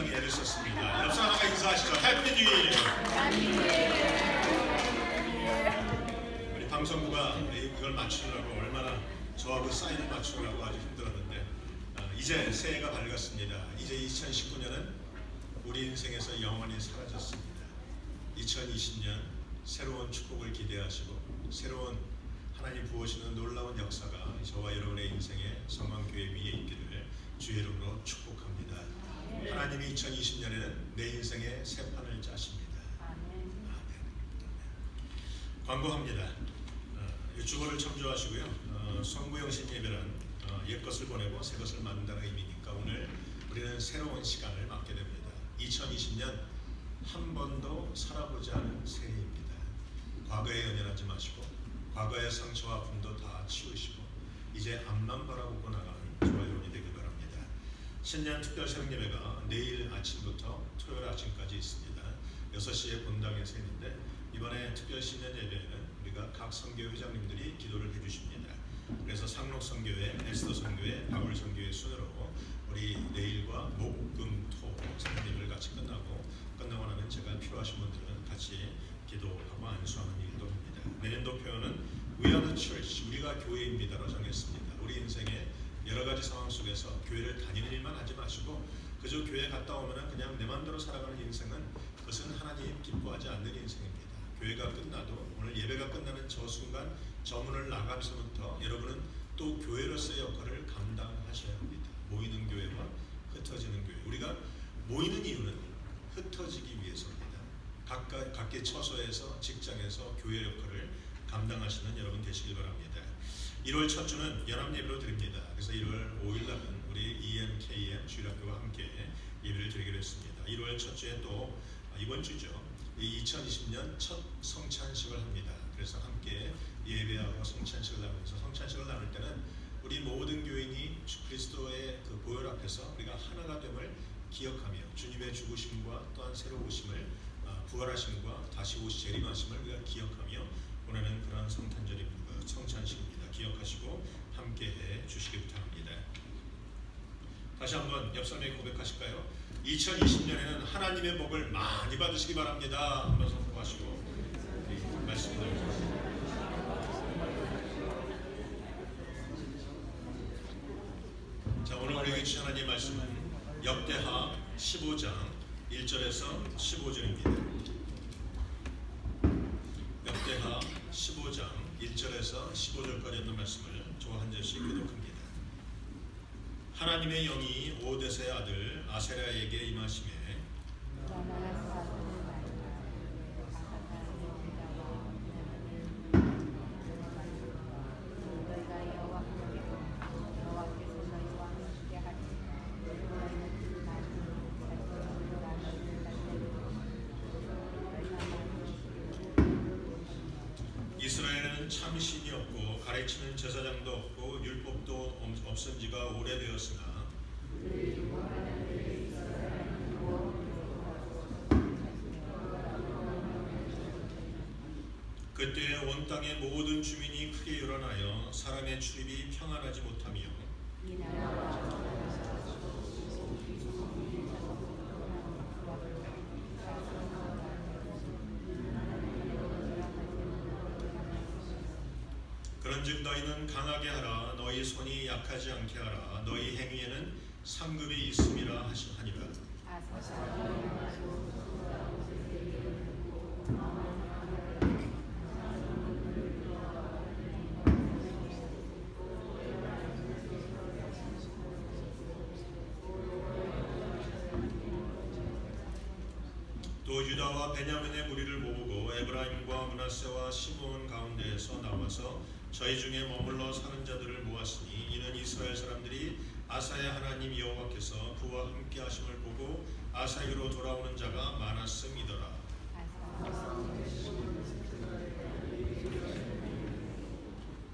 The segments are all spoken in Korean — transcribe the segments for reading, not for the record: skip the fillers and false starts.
굉장히 애를 썼습니다. 옆 사람과 인사하시죠. 해피 뉴 이어. 우리 방송부가 이걸 맞추느라고 얼마나 저하고 사인을 맞추느라고 아주 힘들었는데 이제 새해가 밝았습니다. 이제 2019년은 우리 인생에서 영원히 사라졌습니다. 2020년 새로운 축복을 기대하시고 새로운 하나님 부으시는 놀라운 역사가 저와 여러분의 인생에 성황교회 위에 있기를 주의 이름으로 축복합니다. 하나님이 2020년에는 내 인생의 새 판을 짜십니다. 아멘. 광고합니다. 유튜버를 참조하시고요. 성부영신 예배는 옛것을 보내고 새것을 만든다는 의미니까 오늘 우리는 새로운 시간을 맞게 됩니다. 2020년 한 번도 살아보지 않은 새해입니다. 과거에 연연하지 마시고 과거의 상처와 아픔도 다 치우시고 이제 앞만 바라보고 나가는 저와 여러분이 되길 바랍니다. 신년 특별 새벽 예배가 내일 아침부터 토요일 아침까지 있습니다. 6시에 본당에서 있는데 이번에 특별 신년 예배에는 우리가 각 선교 회장님들이 기도를 해주십니다. 그래서 상록 선교회, 에스더 선교회, 바울 선교회 순으로 우리 내일과 목, 금, 토 새벽 예배를 같이 끝나고 나면 제가 필요하신 분들은 같이 기도하고 안수하는 일도 합니다. 내년도 표현은 We are the church, 우리가 교회입니다로 정했습니다. 우리 인생의 여러 가지 상황 속에서 교회를 다니는 일만 하지 마시고 그저 교회 갔다 오면 그냥 내 마음대로 살아가는 인생은 그것은 하나님 기뻐하지 않는 인생입니다. 교회가 끝나도 오늘 예배가 끝나는 저 순간 저 문을 나가면서부터 여러분은 또 교회로서의 역할을 감당하셔야 합니다. 모이는 교회와 흩어지는 교회. 우리가 모이는 이유는 흩어지기 위해서입니다. 각기 처소에서 직장에서 교회 역할을 감당하시는 여러분 되시길 바랍니다. 1월 첫 주는 연합예배로 드립니다. 그래서 1월 5일 날은 우리 EMKM 주일학교와 함께 예배를 드리기로 했습니다. 1월 첫 주에 또 이번 주죠. 2020년 첫 성찬식을 합니다. 그래서 함께 예배하고 성찬식을 나누면서 성찬식을 나눌 때는 우리 모든 교인이 주 그리스도의 그 보혈 앞에서 우리가 하나가 됨을 기억하며 주님의 죽으심과 또한 새로 오심을 부활하심과 다시 오시 재림하심을 우리가 기억하며 보내는 그런 성찬식입니다. 기억하시고 함께해 주시기 부탁합니다. 다시 한번 옆 사람에게 고백하실까요? 2020년에는 하나님의 복을 많이 받으시기 바랍니다. 한번 선포하시고 말씀을 나누겠습니다. 자, 오늘 우리에게 주신 하나님의 말씀은 역대하 15장 1절에서 15절입니다. 역대하 15장 1절에서 15절까지 있는 말씀을 저와 한 절씩 교독합니다. 하나님의 영이 오데스의 아들 아세랴에게 임하시매 이스라엘에는 참신이 없고 가르치는 제사장도 없고 율법도 없은 지가 오래되었으나 그때 온 땅의 모든 주민이 크게 요란하여 사람의 출입이 평안하지 못하며 그런즉 너희는 강하게 하라. 너희 손이 약하지 않게 하라. 너희 행위에는 상급이 있음이라 하시니라. 또 유다와 베냐민의 무리를 모으고 에브라임과 므낫세와 시므온 가운데에서 나와서 저희 중에 머물러 사는 자들을 모았으니 이는 이스라엘 사람들이 아사의 하나님 여호와께서 그와 함께 하심을 보고 아사에게로 돌아오는 자가 많았음이더라.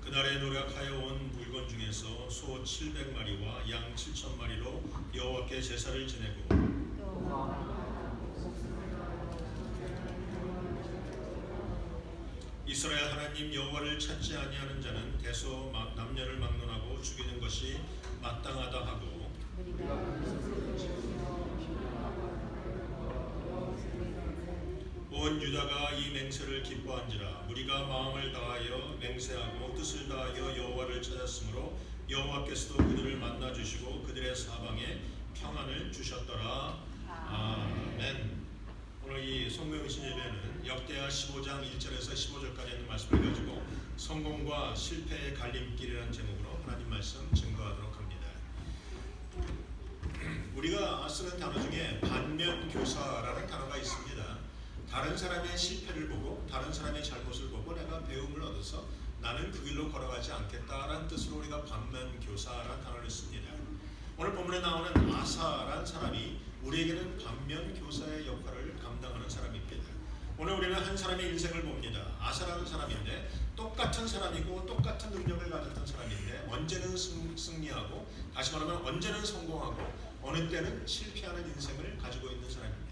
그날에 노력하여 온 물건 중에서 소 700마리와 양 7,000마리로 여호와께 제사를 지내고 이스라엘 하나님 여호와를 찾지 아니하는 자는 대소 남녀를 막론하고 죽이는 것이 마땅하다 하고 온 유다가 이 맹세를 기뻐한지라. 무리가 마음을 다하여 맹세하고 뜻을 다하여 여호와를 찾았으므로 여호와께서도 그들을 만나 주시고 그들의 사방에 평안을 주셨더라. 아멘. 오늘 이 성경신 예배는 역대하 15장 1절에서 15절까지 있는 말씀을 가지고 성공과 실패의 갈림길이라는 제목으로 하나님 말씀 증거하도록 합니다. 우리가 쓰는 단어 중에 반면교사라는 단어가 있습니다. 다른 사람의 실패를 보고 다른 사람의 잘못을 보고 내가 배움을 얻어서 나는 그 길로 걸어가지 않겠다라는 뜻으로 우리가 반면교사라는 단어를 씁니다. 오늘 본문에 나오는 아사라는 사람이 우리에게는 반면교사의 역할을 감당하는 사람입니다. 오늘 우리는 한 사람의 인생을 봅니다. 아사라는 사람인데 똑같은 사람이고 똑같은 능력을 가졌던 사람인데 언제는 승리하고 다시 말하면 언제는 성공하고 어느 때는 실패하는 인생을 가지고 있는 사람입니다.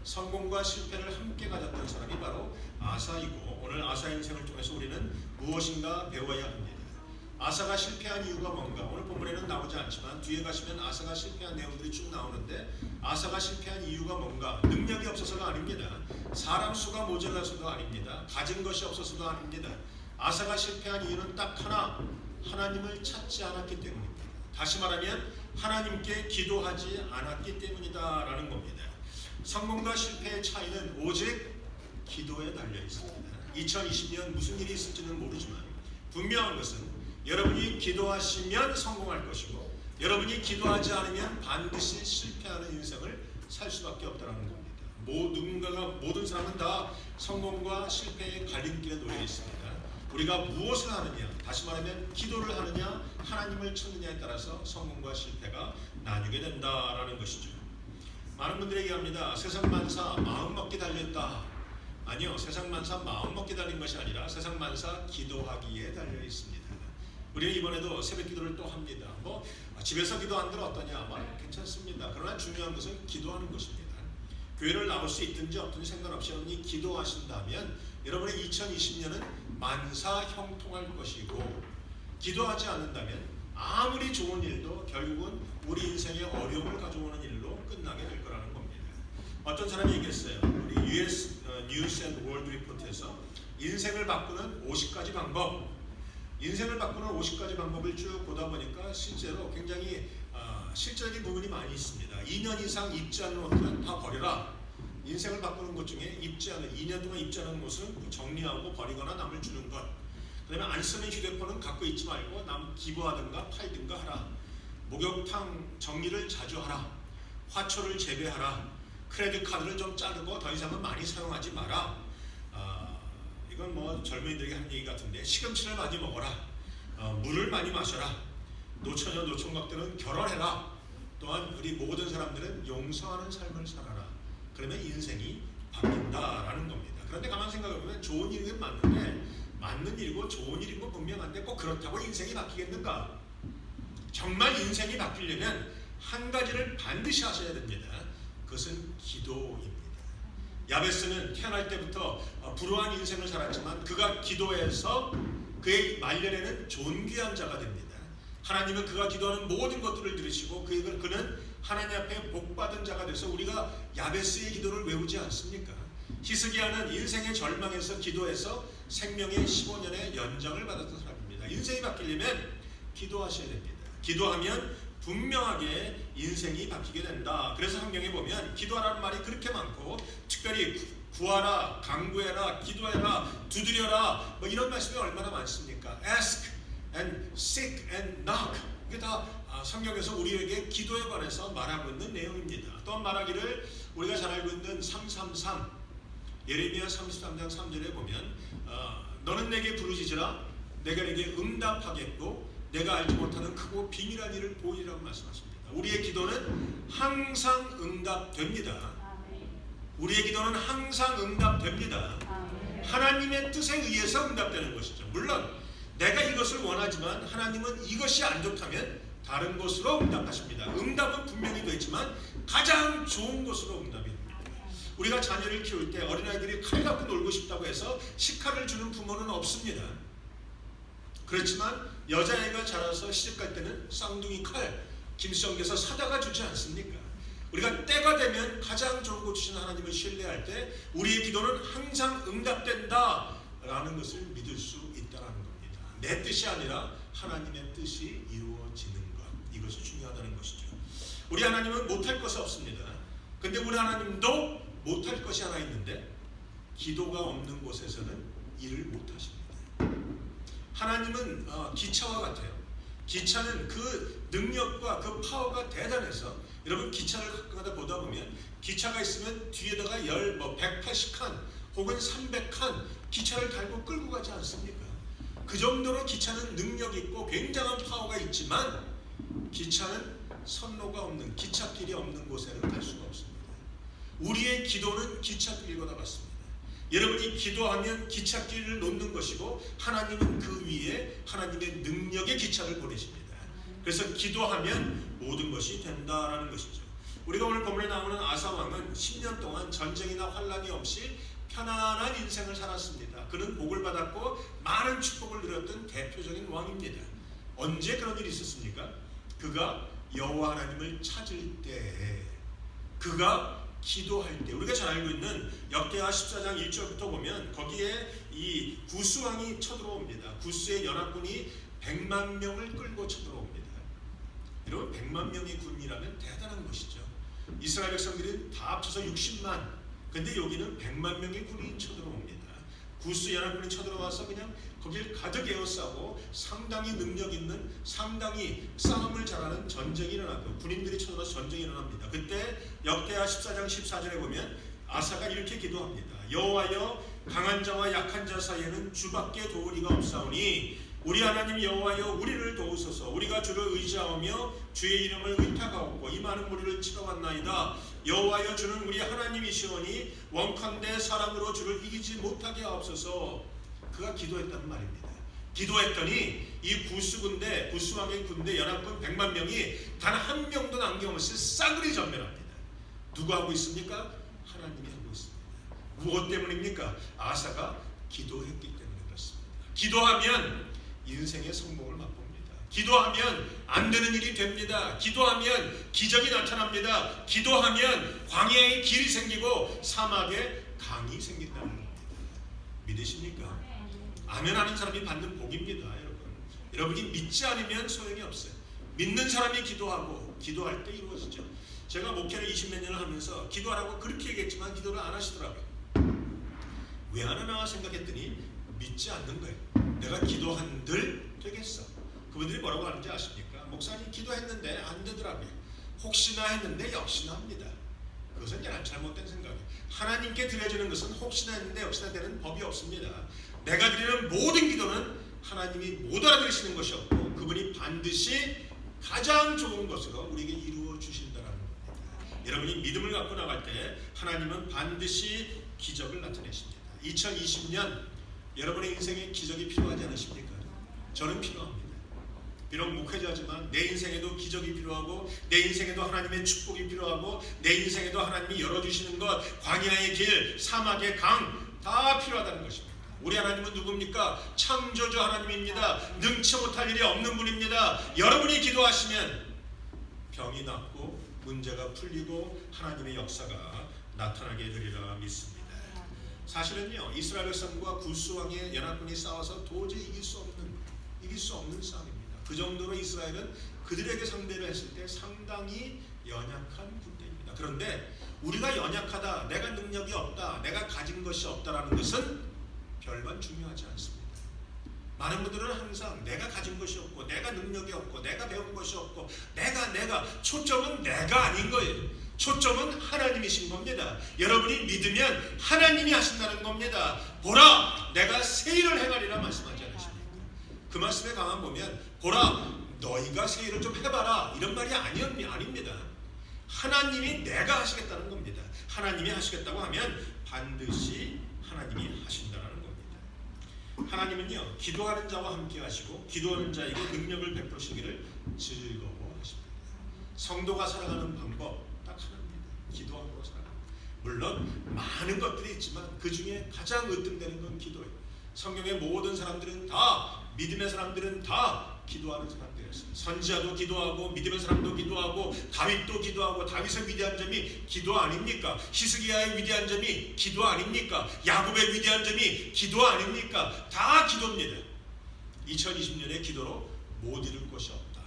성공과 실패를 함께 가졌던 사람이 바로 아사이고 오늘 아사 인생을 통해서 우리는 무엇인가 배워야 합니다. 아사가 실패한 이유가 뭔가 오늘 본문에는 나오지 않지만 뒤에 가시면 아사가 실패한 내용들이 쭉 나오는데 아사가 실패한 이유가 뭔가 능력이 없어서가 아닙니다. 사람 수가 모자라서도 아닙니다. 가진 것이 없어서도 아닙니다. 아사가 실패한 이유는 딱 하나, 하나님을 찾지 않았기 때문입니다. 다시 말하면 하나님께 기도하지 않았기 때문이다라는 겁니다. 성공과 실패의 차이는 오직 기도에 달려 있습니다. 2020년 무슨 일이 있을지는 모르지만 분명한 것은 여러분이 기도하시면 성공할 것이고 여러분이 기도하지 않으면 반드시 실패하는 인생을 살 수밖에 없다는 겁니다. 모든 사람은 다 성공과 실패의 갈림길에 놓여 있습니다. 우리가 무엇을 하느냐, 다시 말하면 기도를 하느냐, 하나님을 찾느냐에 따라서 성공과 실패가 나뉘게 된다라는 것이죠. 많은 분들이 얘기합니다. 세상 만사 마음 먹기 달렸다. 아니요, 세상 만사 마음 먹기 달린 것이 아니라 세상 만사 기도하기에 달려 있습니다. 우리는 이번에도 새벽 기도를 또 합니다. 집에서 기도한들 어떠냐? 괜찮습니다. 그러나 중요한 것은 기도하는 것입니다. 교회를 나올 수 있든지 없든지 상관없이 여러분이 기도하신다면 여러분의 2020년은 만사 형통할 것이고 기도하지 않는다면 아무리 좋은 일도 결국은 우리 인생에 어려움을 가져오는 일로 끝나게 될 거라는 겁니다. 어떤 사람이 얘기했어요. 우리 US 뉴스 앤 월드 리포트에서 인생을 바꾸는 50가지 방법, 인생을 바꾸는 50가지 방법을 쭉 보다 보니까 실제로 굉장히 실질적인 부분이 많이 있습니다. 2년 이상 입지 않은 옷들은 다 버려라. 인생을 바꾸는 것 중에 2년 동안 입지 않은 옷은 정리하고 버리거나 남을 주는 것. 그 다음에 안 쓰는 휴대폰은 갖고 있지 말고 남 기부하든가 팔든가 하라. 목욕탕 정리를 자주 하라. 화초를 재배하라. 크레딧 카드를 좀 자르고 더 이상은 많이 사용하지 마라. 이건 젊은이들에게 한 얘기 같은데 시금치를 많이 먹어라. 물을 많이 마셔라. 노처녀 노총각들은 결혼해라. 또한 우리 모든 사람들은 용서하는 삶을 살아라. 그러면 인생이 바뀐다라는 겁니다. 그런데 가만 생각해보면 좋은 일은 맞는데 맞는 일이고 좋은 일인 건 분명한데 꼭 그렇다고 인생이 바뀌겠는가? 정말 인생이 바뀌려면 한 가지를 반드시 하셔야 됩니다. 그것은 기도입니다. 야베스는 태어날 때부터 불우한 인생을 살았지만 그가 기도해서 그의 말년에는 존귀한 자가 됩니다. 하나님은 그가 기도하는 모든 것들을 들으시고 그는 하나님 앞에 복받은 자가 돼서 우리가 야베스의 기도를 외우지 않습니까? 히스기야는 인생의 절망에서 기도해서 생명의 15년의 연장을 받았던 사람입니다. 인생이 바뀌려면 기도하셔야 됩니다. 기도하면 분명하게 인생이 바뀌게 된다. 그래서 성경에 보면 기도하라는 말이 그렇게 많고 특별히 구하라, 간구해라, 기도해라, 두드려라 이런 말씀이 얼마나 많습니까? Ask and seek and knock. 이게 다 성경에서 우리에게 기도에 관해서 말하고 있는 내용입니다. 또한 말하기를 우리가 잘 알고 있는 333 예레미야 33장 3절에 보면 너는 내게 부르짖으라 내가 내게 응답하겠고 내가 알지 못하는 크고 비밀한 일을 보이리라고 말씀하십니다. 우리의 기도는 항상 응답됩니다. 우리의 기도는 항상 응답됩니다. 하나님의 뜻에 의해서 응답되는 것이죠. 물론 내가 이것을 원하지만 하나님은 이것이 안 좋다면 다른 것으로 응답하십니다. 응답은 분명히 되지만 가장 좋은 것으로 응답이 됩니다. 우리가 자녀를 키울 때 어린아이들이 칼 갖고 놀고 싶다고 해서 식칼을 주는 부모는 없습니다. 그렇지만 여자아이가 자라서 시집갈 때는 쌍둥이 칼, 김수정께서 사다가 주지 않습니까? 우리가 때가 되면 가장 좋은 거 주신 하나님을 신뢰할 때 우리의 기도는 항상 응답된다라는 것을 믿을 수 있다는 겁니다. 내 뜻이 아니라 하나님의 뜻이 이루어지는 것, 이것이 중요하다는 것이죠. 우리 하나님은 못할 것이 없습니다. 근데 우리 하나님도 못할 것이 하나 있는데 기도가 없는 곳에서는 일을 못하십니다. 하나님은 기차와 같아요. 기차는 그 능력과 그 파워가 대단해서 여러분 기차를 가끔가다 보다 보면 기차가 있으면 뒤에다가 180칸 혹은 300칸 기차를 달고 끌고 가지 않습니까? 그 정도로 기차는 능력이 있고 굉장한 파워가 있지만 기차는 선로가 없는 기찻길이 없는 곳에는 갈 수가 없습니다. 우리의 기도는 기찻길과 같습니다. 여러분이 기도하면 기찻길을 놓는 것이고 하나님은 그 위에 하나님의 능력의 기차를 보내십니다. 그래서 기도하면 모든 것이 된다라는 것이죠. 우리가 오늘 본문에 나오는 아사 왕은 10년 동안 전쟁이나 환란이 없이 편안한 인생을 살았습니다. 그는 복을 받았고 많은 축복을 누렸던 대표적인 왕입니다. 언제 그런 일이 있었습니까? 그가 여호와 하나님을 찾을 때, 그가 기도할 때. 우리가 잘 알고 있는 역대하 14장 1절부터 보면 거기에 이 구스 왕이 쳐들어옵니다. 구스의 연합군이 100만 명을 끌고 쳐들어옵니다. 여러분 100만 명의 군이라면 대단한 것이죠. 이스라엘 백성들이 다 합쳐서 60만, 근데 여기는 100만 명의 군이 쳐들어옵니다. 구스 연합군이 쳐들어와서 그냥 거길 가득 에워싸고 상당히 능력 있는, 상당히 싸움을 잘하는 전쟁이 일어나고 군인들이 쳐들어와서 전쟁이 일어납니다. 그때 역대하 14장 14절에 보면 아사가 이렇게 기도합니다. 여호와여, 강한 자와 약한 자 사이에는 주밖에 도울 이가 없사오니 우리 하나님 여호와여, 우리를 도우소서. 우리가 주를 의지하며 주의 이름을 의탁하옵고 이 많은 무리를 치러왔나이다. 여호와여, 주는 우리 하나님이시오니 원컨대 사람으로 주를 이기지 못하게 하옵소서. 그가 기도했다는 말입니다. 기도했더니 이 구스군대, 구스왕의 군대 연합군 100만 명이 단 한 명도 남김없이 싸그리 전멸합니다. 누가 하고 있습니까? 하나님이 하고 있습니다. 무엇 때문입니까? 아사가 기도했기 때문에 그렇습니다. 기도하면 인생의 성공을 맛봅니다. 기도하면 안 되는 일이 됩니다. 기도하면 기적이 나타납니다. 기도하면 광야에 길이 생기고 사막에 강이 생긴다는 겁니다. 믿으십니까? 아멘 하는 사람이 받는 복입니다. 여러분이 믿지 않으면 소용이 없어요. 믿는 사람이 기도하고 기도할 때 이루어지죠. 제가 목회를 20몇 년을 하면서 기도하라고 그렇게 얘기했지만 기도를 안 하시더라고요. 왜 안 하나 생각했더니 믿지 않는 거예요. 내가 기도한들 되겠어. 그분들이 뭐라고 하는지 아십니까? 목사님 기도했는데 안 되더라고요. 혹시나 했는데 역시나 합니다. 그것은 그냥 잘못된 생각이에요. 하나님께 드려지는 것은 혹시나 했는데 역시나 되는 법이 없습니다. 내가 드리는 모든 기도는 하나님이 못 알아들으시는 것이 없고 그분이 반드시 가장 좋은 것으로 우리에게 이루어 주신다는 겁니다. 여러분이 믿음을 갖고 나갈 때 하나님은 반드시 기적을 나타내십니다. 2020년 여러분의 인생에 기적이 필요하지 않으십니까? 저는 필요합니다. 비록 목회자지만 내 인생에도 기적이 필요하고 내 인생에도 하나님의 축복이 필요하고 내 인생에도 하나님이 열어주시는 것, 광야의 길, 사막의 강 다 필요하다는 것입니다. 우리 하나님은 누굽니까? 창조주 하나님입니다. 능치 못할 일이 없는 분입니다. 여러분이 기도하시면 병이 낫고 문제가 풀리고 하나님의 역사가 나타나게 되리라 믿습니다. 사실은요, 이스라엘 백성과 구스 왕의 연합군이 싸워서 도저히 이길 수 없는 싸움입니다. 그 정도로 이스라엘은 그들에게 상대를 했을 때 상당히 연약한 군대입니다. 그런데 우리가 연약하다, 내가 능력이 없다, 내가 가진 것이 없다라는 것은 별반 중요하지 않습니다. 많은 분들은 항상 내가 가진 것이 없고 내가 능력이 없고 내가 배운 것이 없고 내가 초점은 내가 아닌 거예요. 초점은 하나님이신 겁니다. 여러분이 믿으면 하나님이 하신다는 겁니다. 보라, 내가 새 일을 행하리라 말씀하지 않으십니까? 그 말씀에 가만 보면 보라, 너희가 새 일을 좀 해봐라 이런 말이 아닙니다. 하나님이 내가 하시겠다는 겁니다. 하나님이 하시겠다고 하면 반드시 하나님이 하신다는 겁니다. 하나님은요, 기도하는 자와 함께 하시고 기도하는 자에게 능력을 베푸시기를 즐거워하십니다. 성도가 살아가는 방법 딱 하나입니다. 기도함으로 살아갑니다. 물론 많은 것들이 있지만 그 중에 가장 으뜸되는 건 기도예요. 성경의 모든 사람들은 다 믿음의 사람들은 다 기도하는 사람들이었어요. 선지자도 기도하고 믿음의 사람도 기도하고 다윗도 기도하고 다윗의 위대한 점이 기도 아닙니까? 히스기야의 위대한 점이 기도 아닙니까? 야곱의 위대한 점이 기도 아닙니까? 다 기도입니다. 2020년의 기도로 못 이룰 것이 없다.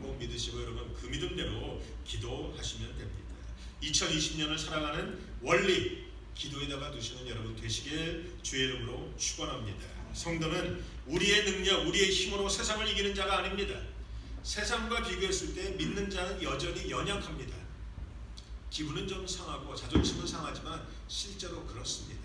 꼭 믿으시고 여러분 그 믿음대로 기도하시면 됩니다. 2020년을 살아가는 원리 기도에다가 두시는 여러분 되시길 주의 이름으로 축원합니다. 성도는 우리의 능력, 우리의 힘으로 세상을 이기는 자가 아닙니다. 세상과 비교했을 때 믿는 자는 여전히 연약합니다. 기분은 좀 상하고 자존심은 상하지만 실제로 그렇습니다.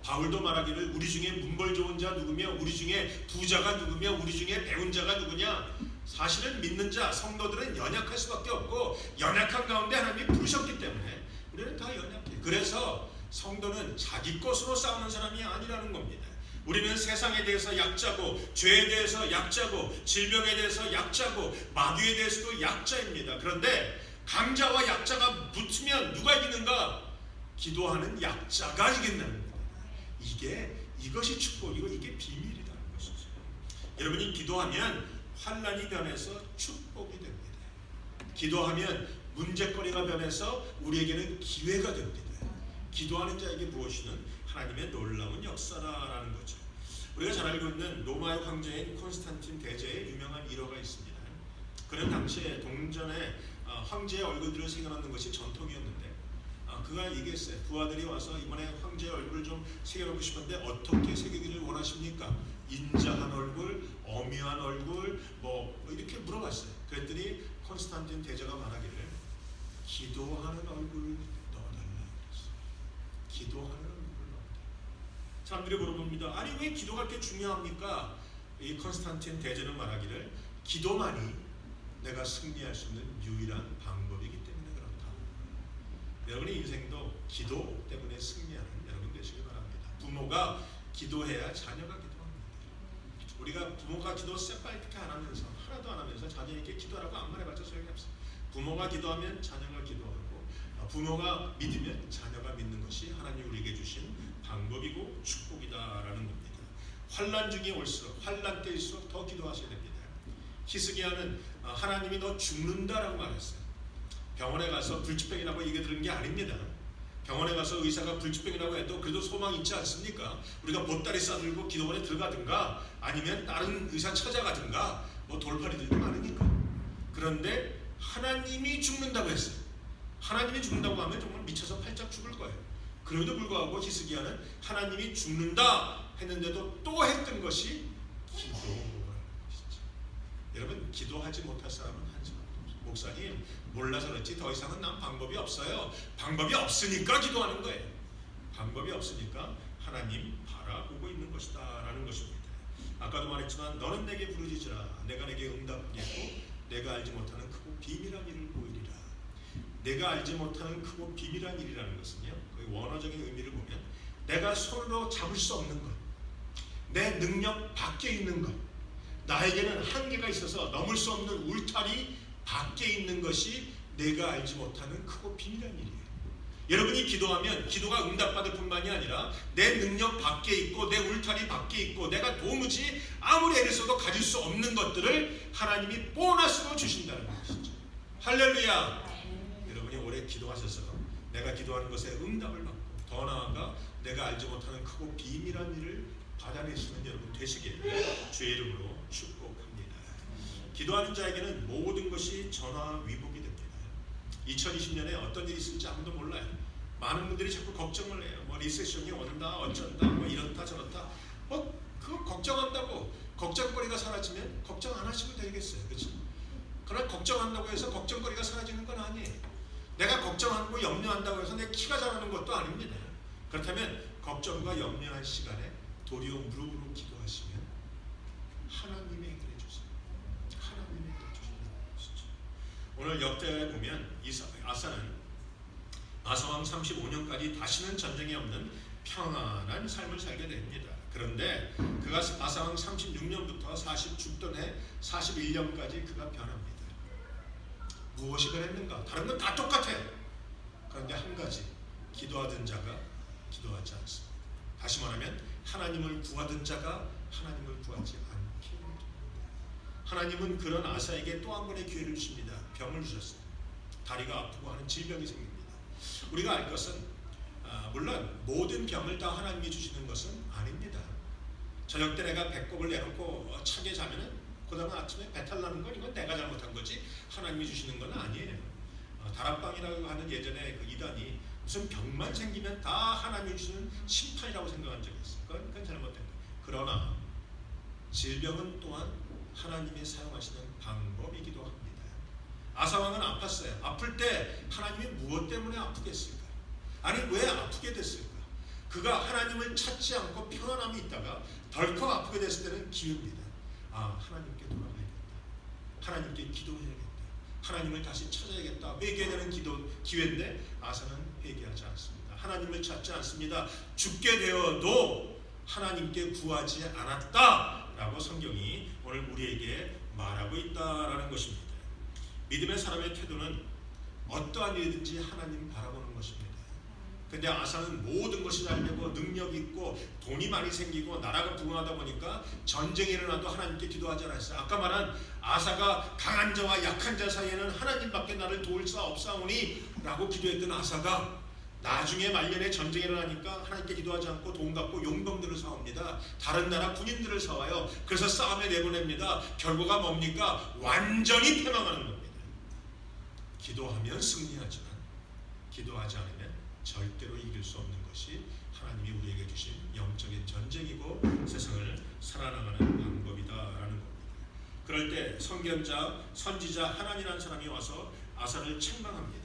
바울도 말하기를 우리 중에 문벌 좋은 자 누구며 우리 중에 부자가 누구며 우리 중에 배운 자가 누구냐. 사실은 믿는 자, 성도들은 연약할 수밖에 없고 연약한 가운데 하나님이 부르셨기 때문에 우리는 다 연약해요. 그래서 성도는 자기 것으로 싸우는 사람이 아니라는 겁니다. 우리는 세상에 대해서 약자고 죄에 대해서 약자고 질병에 대해서 약자고 마귀에 대해서도 약자입니다. 그런데 강자와 약자가 붙으면 누가 이기는가? 기도하는 약자가 이긴다는 겁니다. 이것이 축복이고 이게 비밀이라는 것이죠. 여러분이 기도하면 환난이 변해서 축복이 됩니다. 기도하면 문제거리가 변해서 우리에게는 기회가 됩니다. 기도하는 자에게 무엇이는 하나님의 놀라운 역사라는 거죠. 우리가 잘 알고 있는 로마의 황제인 콘스탄틴 대제의 유명한 일화가 있습니다. 그는 당시에 동전에 황제의 얼굴들을 새겨넣는 것이 전통이었는데 그가 얘기했어요. 부하들이 와서 이번에 황제의 얼굴을 좀 새겨놓고 싶은데 어떻게 새기기를 원하십니까? 인자한 얼굴, 어미한 얼굴 뭐 이렇게 물어봤어요. 그랬더니 콘스탄틴 대제가 말하기를 기도하는 얼굴을 넣어달라고 했어요. 기도하는 얼굴을 넣어달라. 사람들이 물어봅니다. 아니 왜 기도가 그렇게 중요합니까? 이 콘스탄틴 대제는 말하기를 기도만이 내가 승리할 수 있는 유일한 방법이기 때문에 그렇다. 여러분의 인생도 기도 때문에 승리하는 여러분 되시길 바랍니다. 부모가 기도해야 자녀가 기도합니다. 우리가 부모가 기도 새빨갛게 안 하면서 하나도 안 하면서 자녀에게 기도하라고 안 말해봤자 소용이 없어요. 부모가 기도하면 자녀가 기도하고 부모가 믿으면 자녀가 믿는 것이 하나님이 우리에게 주신 방법이고 축복이다라는 겁니다. 환난 중에 올수록 환난 때일수록 더 기도하셔야 됩니다. 히스기야는 하나님이 너 죽는다라고 말했어요. 병원에 가서 불치병이라고 얘기 들은 게 아닙니다. 병원에 가서 의사가 불치병이라고 해도 그래도 소망이 있지 않습니까? 우리가 보따리 싸들고 기도원에 들어가든가 아니면 다른 의사 찾아가든가 뭐 돌팔이들도 많으니까. 그런데 하나님이 죽는다고 했어요. 하나님이 죽는다고 하면 정말 미쳐서 팔짝 죽을 거예요. 그럼에도 불구하고 히스기야는 하나님이 죽는다 했는데도 또 했던 것이 기도라는 것이죠. 여러분 기도하지 못할 사람은 한 사람도 없어요. 목사님 몰라서 그렇지 더 이상은 난 방법이 없어요. 방법이 없으니까 기도하는 거예요. 방법이 없으니까 하나님 바라보고 있는 것이다 라는 것입니다. 아까도 말했지만 너는 내게 부르짖으라 내가 내게 응답하겠고 내가 알지 못하는 크고 비밀한 일을 보이리라. 내가 알지 못하는 크고 비밀한 일이라는 것은요, 그 원어적인 의미를 보면 내가 손으로 잡을 수 없는 것, 내 능력 밖에 있는 것, 나에게는 한계가 있어서 넘을 수 없는 울타리 밖에 있는 것이 내가 알지 못하는 크고 비밀한 일이에요. 여러분이 기도하면 기도가 응답받을 뿐만이 아니라 내 능력 밖에 있고 내 울타리 밖에 있고 내가 도무지 아무리 애를 써도 가질 수 없는 것들을 하나님이 보너스로 주신다는 것이죠. 할렐루야. 여러분이 오래 기도하셔서 내가 기도하는 것에 응답을 받고 더 나아가 내가 알지 못하는 크고 비밀한 일을 받아내시는 여러분 되시길 주의 이름으로 축복합니다. 기도하는 자에게는 모든 것이 전화위복이 됩니다. 2020년에 어떤 일이 있을지 아무도 몰라요. 많은 분들이 자꾸 걱정을 해요. 뭐 리세션이 온다 어쩐다 뭐 이렇다 저렇다. 그거 걱정한다고 걱정거리가 사라지면 걱정 안 하시면 되겠어요. 그렇죠? 그러나 걱정한다고 해서 걱정거리가 사라지는 건 아니에요. 내가 걱정하고 염려한다고 해서 내 키가 자라는 것도 아닙니다. 그렇다면 걱정과 염려한 시간에 도리어 무릎으로 기도하시면 하나님이 해결해 주세요. 하나님이 해결해 주신다는 것이죠. 오늘 역대에 보면 아사는 아사왕 35년까지 다시는 전쟁이 없는 평안한 삶을 살게 됩니다. 그런데 그가 아사왕 36년부터 40 죽던 해 41년까지 그가 변합니다. 무엇이 변했는가? 다른 건 다 똑같아요. 그런데 한 가지, 기도하던 자가 기도하지 않습니다. 다시 말하면 하나님을 구하던 자가 하나님을 구하지 않는다. 하나님은 그런 아사에게 또 한 번의 기회를 주십니다. 병을 주셨어요. 다리가 아프고 하는 질병이 생깁니다. 우리가 알 것은 물론 모든 병을 다 하나님이 주시는 것은 아닙니다. 저녁 때 내가 배꼽을 내놓고 차게 자면은 그 다음 아침에 배탈 나는 건 이건 내가 잘못한 거지 하나님이 주시는 건 아니에요. 다락방이라고 하는 예전에 그 이단이 무슨 병만 생기면 다 하나님이 주시는 심판이라고 생각한 적이 있어요. 그건 잘못된 거예요. 그러나 질병은 또한 하나님이 사용하시는 방법이기도 합니다. 아사왕은 아팠어요. 아플 때 하나님이 무엇 때문에 아프겠을까? 아니 왜 아프게 됐을까? 그가 하나님을 찾지 않고 평안함이 있다가 덜컥 아프게 됐을 때는 기회입니다. 하나님께 돌아가야겠다. 하나님께 기도해야겠다. 하나님을 다시 찾아야겠다. 회개되는 기회인데 아사는 회개하지 않습니다. 하나님을 찾지 않습니다. 죽게 되어도 하나님께 구하지 않았다라고 성경이 오늘 우리에게 말하고 있다라는 것입니다. 믿음의 사람의 태도는 어떠한 일이든지 하나님 바라보는 것입니다. 근데 아사는 모든 것이 잘 되고 능력이 있고 돈이 많이 생기고 나라가 부흥하다 보니까 전쟁이 일어나도 하나님께 기도하지 않았어요. 아까 말한 아사가 강한 자와 약한 자 사이에는 하나님밖에 나를 도울 수 없사오니 라고 기도했던 아사가 나중에 말년에 전쟁이 일어나니까 하나님께 기도하지 않고 돈 갖고 용병들을 사옵니다. 다른 나라 군인들을 사와요. 그래서 싸움에 내보냅니다. 결과가 뭡니까? 완전히 패망하는 겁니다. 기도하면 승리하지만 기도하지 않으면 절대로 이길 수 없는 것이 하나님이 우리에게 주신 영적인 전쟁이고 세상을 살아나가는 방법이다라는 겁니다. 그럴 때 선견자, 선지자 하나님이라는 사람이 와서 아사를 책망합니다.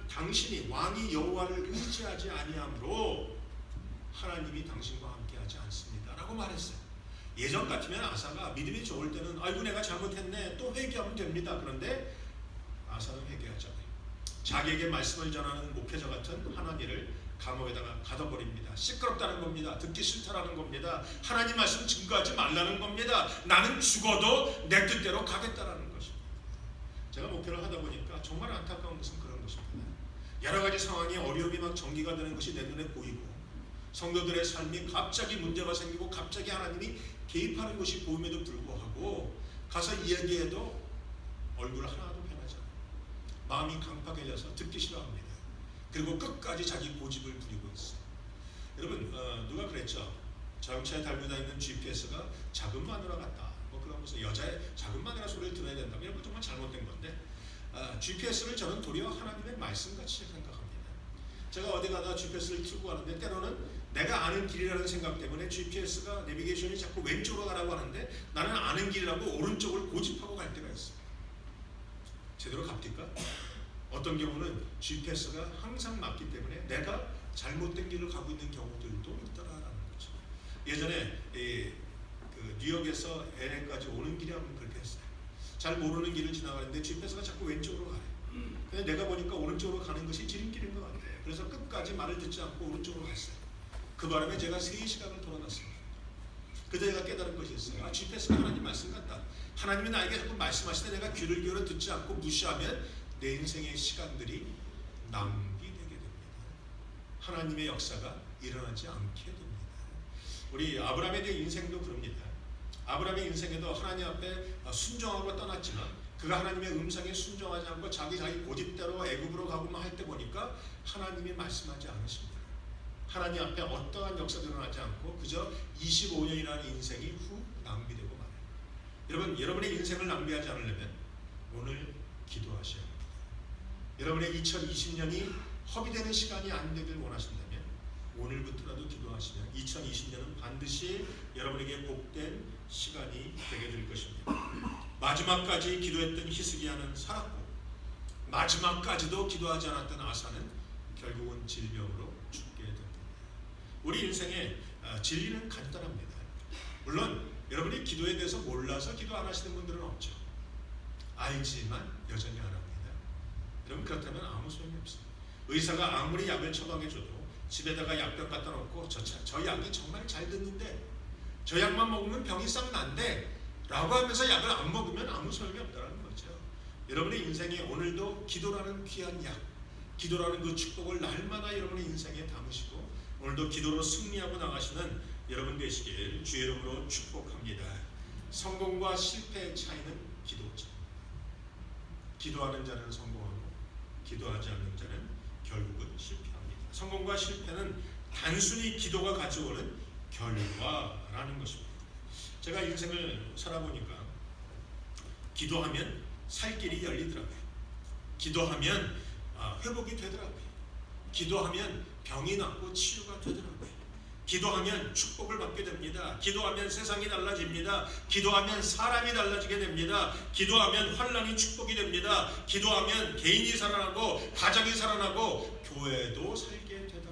당신이 왕이 여호와를 의지하지 아니함으로 하나님이 당신과 함께하지 않습니다 라고 말했어요. 예전 같으면 아사가 믿음이 좋을 때는 아이고 내가 잘못했네 또 회개하면 됩니다. 그런데 아사는 회개하잖아요. 자기에게 말씀을 전하는 목회자 같은 하나님을 감옥에다가 가둬버립니다. 시끄럽다는 겁니다. 듣기 싫다라는 겁니다. 하나님 말씀 증거하지 말라는 겁니다. 나는 죽어도 내 뜻대로 가겠다라는 것입니다. 제가 목회를 하다 보니까 정말 안타까운 것은 그런 것입니다. 여러 가지 상황이 어려움이 막 전개가 되는 것이 내 눈에 보이고 성도들의 삶이 갑자기 문제가 생기고 갑자기 하나님이 개입하는 것이 보임에도 불구하고 가서 이야기해도 얼굴 하나도 변하지 않아요. 마음이 강팍해져서 듣기 싫어합니다. 그리고 끝까지 자기 고집을 부리고 있어요. 여러분 누가 그랬죠? 자동차에 달고 다니는 GPS가 작은 마누라 같다. 그러면서 여자의 작은 마누라 소리를 들어야 된다. 이런 건 정말 잘못된 건데 GPS를 저는 도리어 하나님의 말씀같이 생각합니다. 제가 어디 가다 GPS를 틀고 가는데 때로는 내가 아는 길이라는 생각 때문에 GPS가 내비게이션이 자꾸 왼쪽으로 가라고 하는데 나는 아는 길이라고 오른쪽을 고집하고 갈 때가 있어요. 제대로 갑니까? 어떤 경우는 GPS가 항상 맞기 때문에 내가 잘못된 길을 가고 있는 경우들도 있다라는 거죠. 예전에 뉴욕에서 LA까지 오는 길이 한번 그렇게 했어요. 잘 모르는 길을 지나가는데 GPS가 자꾸 왼쪽으로 가요. 근데 내가 보니까 오른쪽으로 가는 것이 지름길인 것 같아요. 그래서 끝까지 말을 듣지 않고 오른쪽으로 갔어요. 그 바람에 제가 3시간을 돌아갔습니다. 그때 제가 깨달은 것이 있어요. GPS가 하나님 말씀 같다. 하나님이 나에게 자꾸 말씀하실 때 내가 귀를 기울여 듣지 않고 무시하면 내 인생의 시간들이 낭비되게 됩니다. 하나님의 역사가 일어나지 않게 됩니다. 우리 아브라함에 대한 인생도 그럽니다. 아브라함의 인생에도 하나님 앞에 순종하고 떠났지만 그가 하나님의 음성에 순종하지 않고 자기 고집대로 애굽으로 가고만 할 때 보니까 하나님이 말씀하지 않으십니다. 하나님 앞에 어떠한 역사도 일어나지 않고 그저 25년이라는 인생이 훅 낭비되고 말아요. 여러분의 인생을 낭비하지 않으려면 오늘 기도하셔야 합니다. 여러분의 2020년이 허비되는 시간이 안 되길 원하신다면 오늘부터라도 기도하시면 2020년은 반드시 여러분에게 복된 시간이 되게 될 것입니다. 마지막까지 기도했던 히스기야는 살았고 마지막까지도 기도하지 않았던 아사는 결국은 질병으로 죽게 됩니다. 우리 인생의 진리는 간단합니다. 물론 여러분이 기도에 대해서 몰라서 기도 안 하시는 분들은 없죠. 알지만 여전히 안 합니다. 여러분 그렇다면 아무 소용이 없습니다. 의사가 아무리 약을 처방해줘도 집에다가 약병 갖다 놓고 저 약이 정말 잘 듣는데 저 약만 먹으면 병이 싹 난대 라고 하면서 약을 안 먹으면 아무 소용이 없다는 거죠. 여러분의 인생에 오늘도 기도라는 귀한 약, 기도라는 그 축복을 날마다 여러분의 인생에 담으시고 오늘도 기도로 승리하고 나가시는 여러분 되시길 주의 이름으로 축복합니다. 성공과 실패의 차이는 기도죠. 기도하는 자는 성공하고 기도하지 않는 자는 결국은 실패합니다. 성공과 실패는 단순히 기도가 가져오는 결과라는 것입니다. 제가 인생을 살아보니까 기도하면 살 길이 열리더라고요. 기도하면 회복이 되더라고요. 기도하면 병이 낫고 치유가 되더라고요. 기도하면 축복을 받게 됩니다. 기도하면 세상이 달라집니다. 기도하면 사람이 달라지게 됩니다. 기도하면 환난이 축복이 됩니다. 기도하면 개인이 살아나고 가정이 살아나고 교회도 살게 되더라.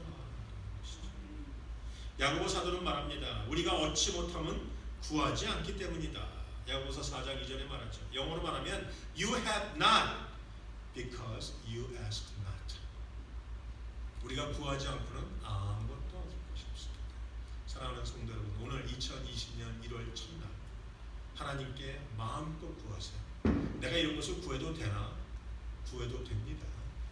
야고보 사도는 말합니다. 우리가 얻지 못하면 구하지 않기 때문이다. 야고보서 4장 2절에 말하죠. 영어로 말하면 You have not because you ask not. 우리가 구하지 않고는 아무것도 얻을 것이 없습니다. 사랑하는 성도 여러분, 오늘 2020년 1월 첫날 하나님께 마음껏 구하세요. 내가 이런 것을 구해도 되나? 구해도 됩니다.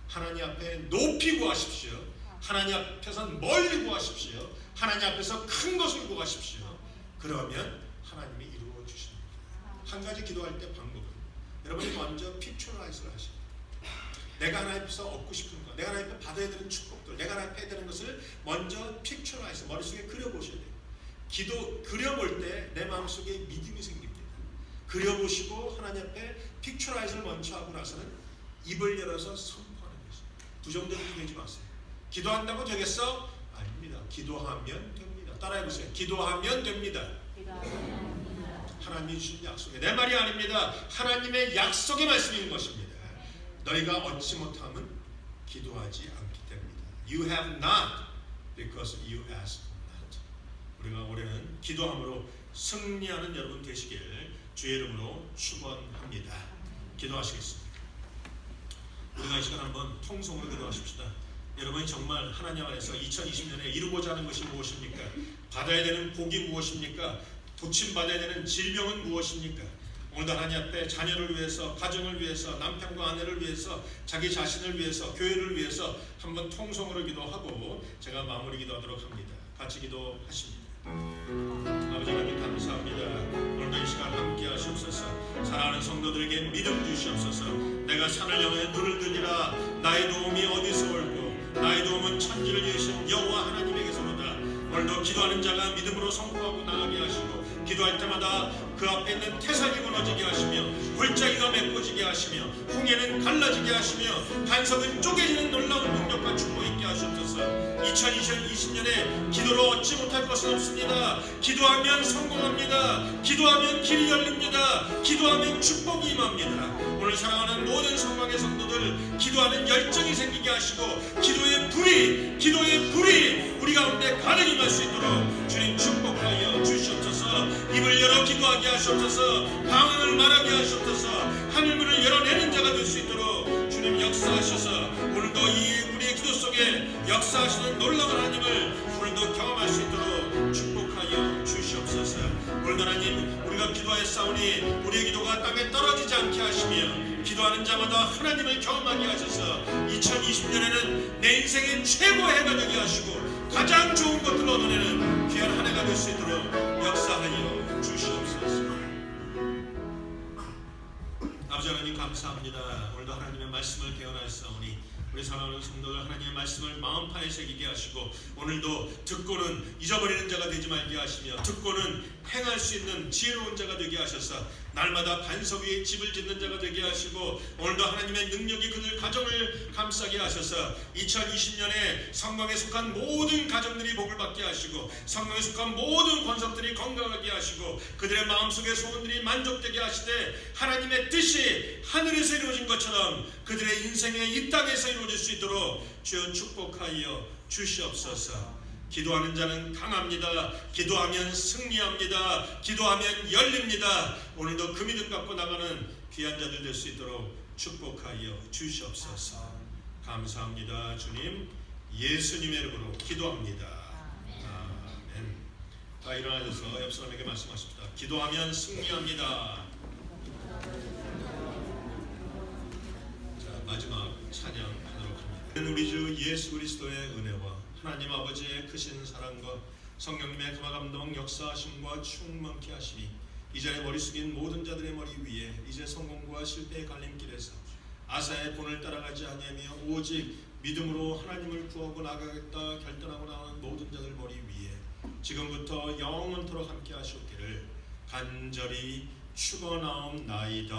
하나님 앞에 높이 구하십시오. 하나님 앞에서 멀리 구하십시오. 하나님 앞에서 큰 것을 구하십시오. 그러면 하나님이 이루어 주십니다. 한 가지 기도할 때 방법은 여러분이 먼저 픽처라이즈를 하십니다. 내가 하나님 앞에서 얻고 싶은 것, 내가 하나님 앞에 받아야 되는 축복들, 내가 하나님 앞에 해야 되는 것을 먼저 픽처라이즈, 머릿속에 그려보셔야 돼요. 기도 그려볼 때 내 마음속에 믿음이 생깁니다. 그려보시고 하나님 앞에 픽처라이즈를 먼저 하고 나서는 입을 열어서 선포하는 것입니다. 부정대로 기도하지 마세요. 기도한다고 되겠어? 아닙니다. 기도하면 됩니다. 따라해보세요. 기도하면 됩니다. 하나님이 주신 약속에, 내 말이 아닙니다. 하나님의 약속의 말씀인 것입니다. 너희가 얻지 못하면 기도하지 않기 때문이다. You have not because you ask not. 우리가 올해는 기도함으로 승리하는 여러분 되시길 주의 이름으로 축원합니다. 기도하시겠습니다. 우리가 이 시간 한번 통성으로 기도하십시다. 여러분이 정말 하나님 안에서 2020년에 이루고자 하는 것이 무엇입니까? 받아야 되는 복이 무엇입니까? 고침받아야 되는 질병은 무엇입니까? 오늘도 하나님 앞에 자녀를 위해서, 가정을 위해서, 남편과 아내를 위해서, 자기 자신을 위해서, 교회를 위해서 한번 통성으로 기도하고 제가 마무리 기도하도록 합니다. 같이 기도하십니다. 아버지 하나님 감사합니다. 오늘도 이 시간 함께 하시옵소서. 사랑하는 성도들에게 믿음 주시옵소서. 내가 산을 향해 눈을 들리라. 나의 도움이 어디서 올고 나의 도움은 천지를 지으신 여호와 하나님에게서로다. 오늘도 기도하는 자가 믿음으로 선포하고 나가게 하시고 기도할 때마다 그 앞에 있는 태산이 무너지게 하시며 골짜기가 메꿔지게 하시며 홍해는 갈라지게 하시며 반석은 쪼개지는 놀라운 능력과 축복 있게 하시옵소서. 2020년에 기도로 얻지 못할 것은 없습니다. 기도하면 성공합니다. 기도하면 길이 열립니다. 기도하면 축복이 임합니다. 오늘 사랑하는 모든 성광의 성도들 기도하는 열정이 생기게 하시고 기도의 불이 우리 가운데 가득 임할 수 있도록 주님 축복하여 주시옵소서. 입을 열어 기도하게 하시옵소서. 방언을 말하게 하시옵소서. 하늘문을 열어내는 자가 될 수 있도록 주님 역사하셔서 오늘도 우리의 기도 속에 역사하시는 놀라운 하나님을 오늘도 경험할 수 있도록 축복하여 주시옵소서. 오늘도 하나님 우리가 기도하였사오니 우리의 기도가 땅에 떨어지지 않게 하시며 기도하는 자마다 하나님을 경험하게 하셔서 2020년에는 내 인생의 최고의 해가 되게 하시고 가장 좋은 것들을 얻어내는 귀한 한 해가 될 수 있도록 역사하여 주시옵소서. 아버지 하나님 감사합니다. 오늘도 하나님의 말씀을 깨어나였사오니 우리 사랑하는 성도들 하나님의 말씀을 마음판에 새기게 하시고 오늘도 듣고는 잊어버리는 자가 되지 말게 하시며 듣고는 행할 수 있는 지혜로운 자가 되게 하셔서 날마다 반석 위에 집을 짓는 자가 되게 하시고 오늘도 하나님의 능력이 그들 가정을 감싸게 하셔서 2020년에 성광에 속한 모든 가정들이 복을 받게 하시고 성광에 속한 모든 권속들이 건강하게 하시고 그들의 마음속의 소원들이 만족되게 하시되 하나님의 뜻이 하늘에서 이루어진 것처럼 그들의 인생에 이 땅에서 이루어질 수 있도록 주여 축복하여 주시옵소서. 기도하는 자는 강합니다. 기도하면 승리합니다. 기도하면 열립니다. 오늘도 그 믿음 갖고 나가는 귀한 자들 될 수 있도록 축복하여 주시옵소서. 감사합니다. 주님 예수님의 이름으로 기도합니다. 아멘. 다 일어나셔서 옆 사람에게 말씀하십시다. 기도하면 승리합니다. 자, 마지막 찬양하도록 합니다. 우리 주 예수 그리스도의 은혜와 하나님 아버지의 크신 사랑과 성령님의 감화 감동 역사하심과 충만케 하심이 이전에 머리 숙인 모든 자들의 머리 위에 이제 성공과 실패의 갈림길에서 아사의 본을 따라가지 아니하며 오직 믿음으로 하나님을 구하고 나가겠다 결단하고 나오는 모든 자들 머리 위에 지금부터 영원토록 함께 하시옵기를 간절히 축원하옵나이다.